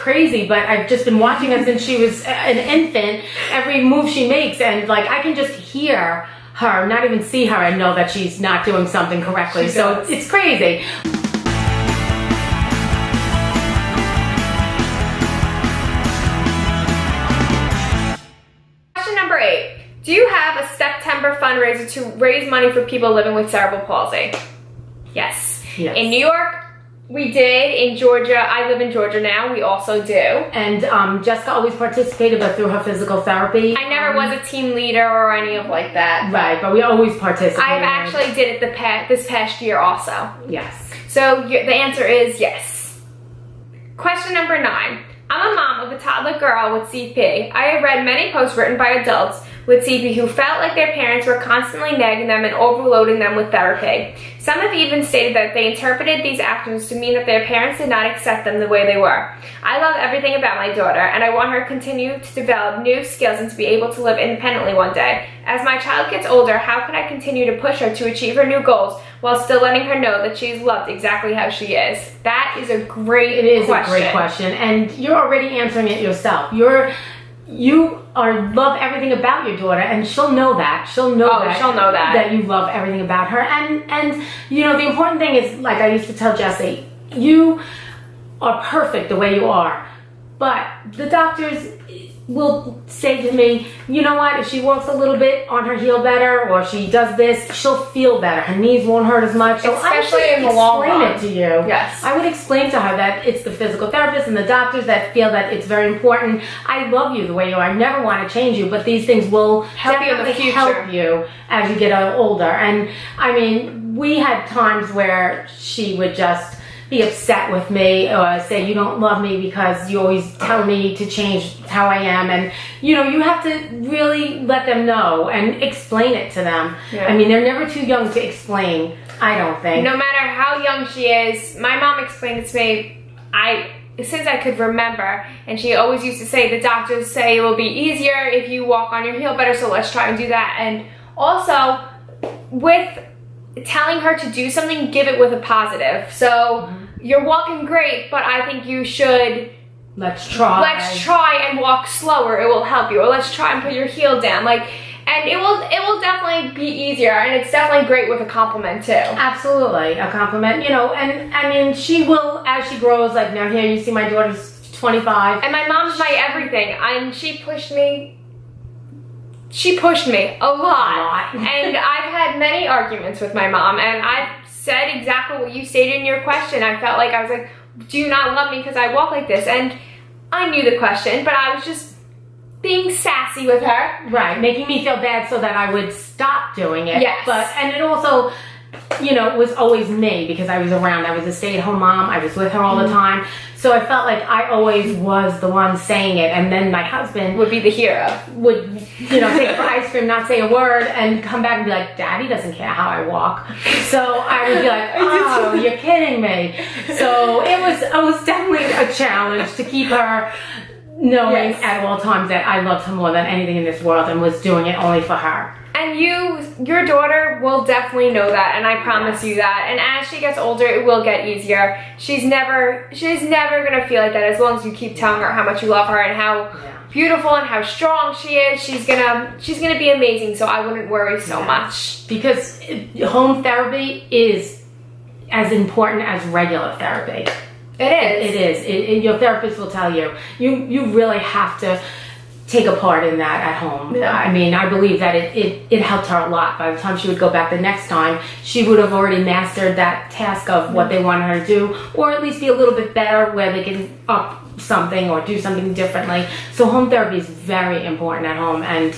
crazy, but I've just been watching her since she was an infant, every move she makes, and like I can just hear her, not even see her, and know that she's not doing something correctly. So it's crazy. Question number 8. Do you have a September fundraiser to raise money for people living with cerebral palsy? Yes. In New York, we did. In Georgia, I live in Georgia now, we also do. And Jessica always participated, but through her physical therapy. I never was a team leader or any of like that. Right, but we always participated. I've actually did it this past year also. Yes. So the answer is yes. Question number 9. I'm a mom of a toddler girl with CP. I have read many posts written by adults with CP who felt like their parents were constantly nagging them and overloading them with therapy. Some have even stated that they interpreted these actions to mean that their parents did not accept them the way they were. I love everything about my daughter, and I want her to continue to develop new skills and to be able to live independently one day. As my child gets older, how can I continue to push her to achieve her new goals while still letting her know that she's loved exactly how she is? That is a great question. It is a great question, and you're already answering it yourself. You love everything about your daughter, and she'll know that. She'll know that you love everything about her. And you know, the important thing is, like I used to tell Jessie, you are perfect the way you are. But the doctors will say to me, you know what, if she walks a little bit on her heel better, or she does this, she'll feel better. Her knees won't hurt as much. So especially in the long run. I would explain it to you. Yes. I would explain to her that it's the physical therapist and the doctors that feel that it's very important. I love you the way you are. I never want to change you, but these things will help you in the future. Help you as you get older. And I mean, we had times where she would just be upset with me or say you don't love me because you always tell me to change how I am, and you know, you have to really let them know and explain it to them. I mean, they're never too young to explain, I don't think. No matter how young she is, my mom explained it to me since I could remember, and she always used to say the doctors say it will be easier if you walk on your heel better, so let's try and do that. And also with telling her to do something, give it with a positive. So you're walking great, but I think you should let's try and walk slower. It will help you. Or let's try and put your heel down. Like, and it will definitely be easier, and it's definitely great with a compliment too. Absolutely, a compliment. You know, and I mean, she will, as she grows. Like now, here you see my daughter's 25, and my mom's my everything. And she pushed me. She pushed me a lot. And I've had many arguments with my mom, and I've said exactly what you stated in your question. I felt like I was like, do you not love me because I walk like this? And I knew the question, but I was just being sassy with her. Right, making me feel bad so that I would stop doing it. Yes. And it also, you know, it was always me because I was around. I was a stay-at-home mom. I was with her all the time. So I felt like I always was the one saying it, and then my husband would be the hero. Would, you know, take her for ice cream, not say a word, and come back and be like, Daddy doesn't care how I walk. So I would be like, oh, you're kidding me. So it was definitely a challenge to keep her knowing at all times that I loved her more than anything in this world and was doing it only for her. And your daughter will definitely know that, and I promise you that. And as she gets older, it will get easier. She's never gonna feel like that as long as you keep telling her how much you love her and how beautiful and how strong she is. She's gonna be amazing. So I wouldn't worry so much. Because home therapy is as important as regular therapy. It is. It is. Your therapist will tell you. You really have to take a part in that at home. Yeah. I mean, I believe that it helped her a lot. By the time she would go back the next time, she would have already mastered that task of what they wanted her to do, or at least be a little bit better where they can up something or do something differently. So home therapy is very important at home, and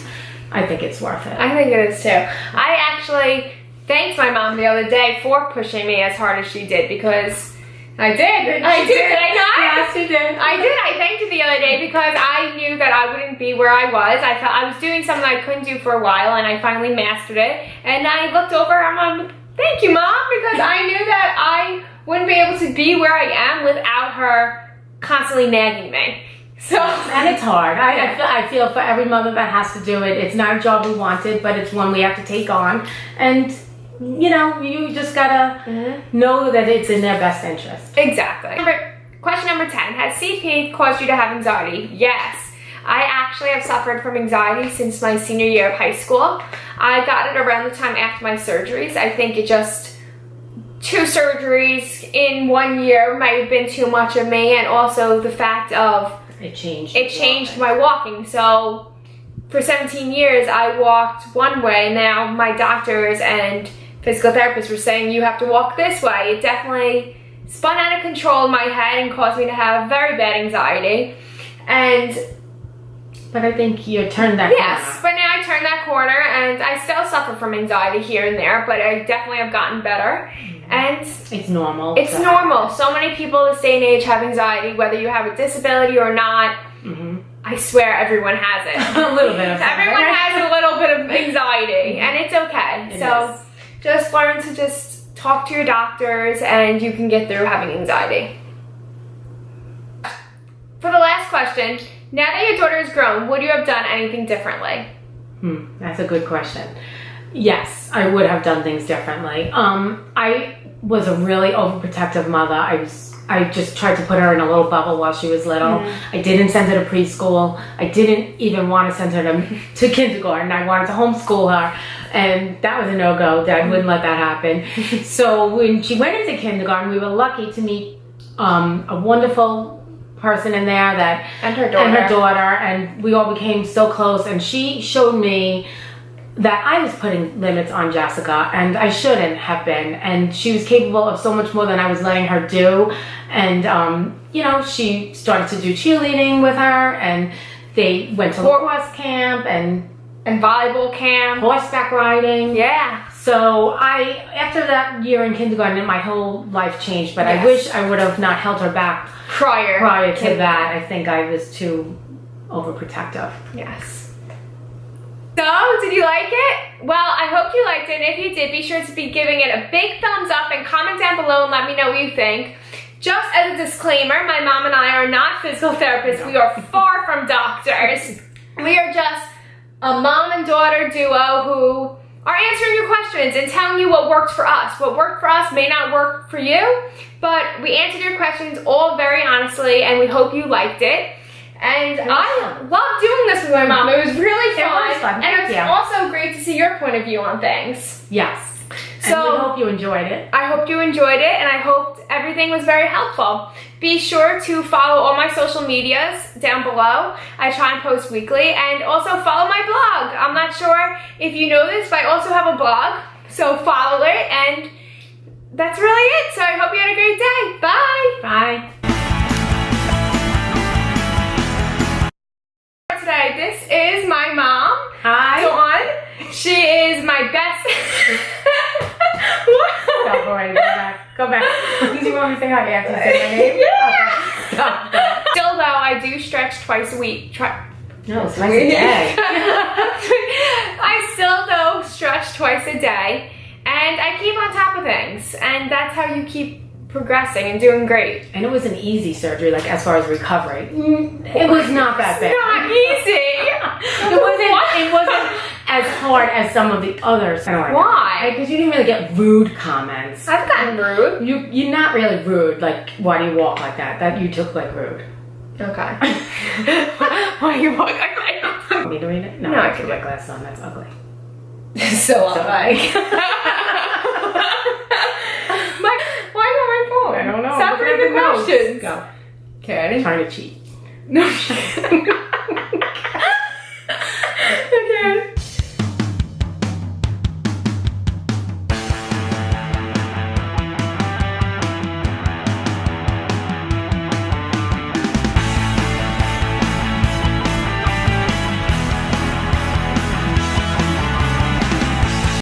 I think it's worth it. I think it is too. I actually thanked my mom the other day for pushing me as hard as she did, because I did. Yes, you did. I did. I thanked her the other day because I knew that I wouldn't be where I was. I felt I was doing something I couldn't do for a while, and I finally mastered it. And I looked over and I'm like, thank you, Mom, because I knew that I wouldn't be able to be where I am without her constantly nagging me. So, and it's hard. I feel for every mother that has to do it. It's not a job we wanted, but it's one we have to take on. And you know, you just gotta know that it's in their best interest. Exactly. Question number 10. Has CP caused you to have anxiety? Yes. I actually have suffered from anxiety since my senior year of high school. I got it around the time after my surgeries. I think it just, 2 surgeries in 1 year might have been too much of me, and also the fact of it changed my walking. So for 17 years I walked one way. Now my doctors and physical therapists were saying you have to walk this way. It definitely spun out of control in my head and caused me to have very bad anxiety. But I think you turned that corner. Yes, but now I turned that corner, and I still suffer from anxiety here and there, but I definitely have gotten better. And it's normal. It's normal. So many people this day and age have anxiety, whether you have a disability or not. I swear everyone has it. A little bit of everyone has a little bit of anxiety, and it's okay. So just learn to just talk to your doctors, and you can get through having anxiety. For the last question, now that your daughter is grown, would you have done anything differently? That's a good question. Yes, I would have done things differently. I was a really overprotective mother. I just tried to put her in a little bubble while she was little. I didn't send her to preschool. I didn't even want to send her to kindergarten. I wanted to homeschool her, and that was a no-go. Dad wouldn't let that happen. So when she went into kindergarten, we were lucky to meet a wonderful person in there and her daughter, and we all became so close, and she showed me that I was putting limits on Jessica, and I shouldn't have been, and she was capable of so much more than I was letting her do. And she started to do cheerleading with her, and they went to lacrosse camp and volleyball camp, horseback riding. Yeah. So after that year in kindergarten, my whole life changed, but I wish I would have not held her back prior to that. I think I was too overprotective. Yes. So, did you like it? Well, I hope you liked it, and if you did, be sure to be giving it a big thumbs up and comment down below and let me know what you think. Just as a disclaimer, my mom and I are not physical therapists. We are far from doctors. We are just a mom and daughter duo who are answering your questions and telling you what worked for us. What worked for us may not work for you, but we answered your questions all very honestly, and we hope you liked it. And I love doing this with my mom. It was really fun. And it was also great to see your point of view on things. Yes. So I hope you enjoyed it. I hope you enjoyed it, and I hope everything was very helpful. Be sure to follow all my social medias down below. I try and post weekly, and also follow my blog. I'm not sure if you know this, but I also have a blog, so follow it, and that's really it. So I hope you had a great day. Bye. Bye. Today, this is my mom. Hi. Dawn. She is my best. Stop, boy. Go back. Do you want me to say hi after you say my name? Yeah. Okay. Stop. Still though, I do stretch twice a week. No, twice a day. I still though stretch twice a day, and I keep on top of things, and that's how you keep progressing and doing great. And it was an easy surgery, like as far as recovery. It was not that bad. It's not easy. It wasn't as hard as some of the others. Why? Because you didn't really get rude comments. I've gotten rude. You're not really rude. Like, why do you walk like that? That you took like rude. Okay. Why do you walk like that? Want me to read it? No, I can put my glasses on. That's ugly. So ugly. Why are you on my phone? I don't know. Stop reading the questions. Go. Okay, I didn't trying to cheat. No.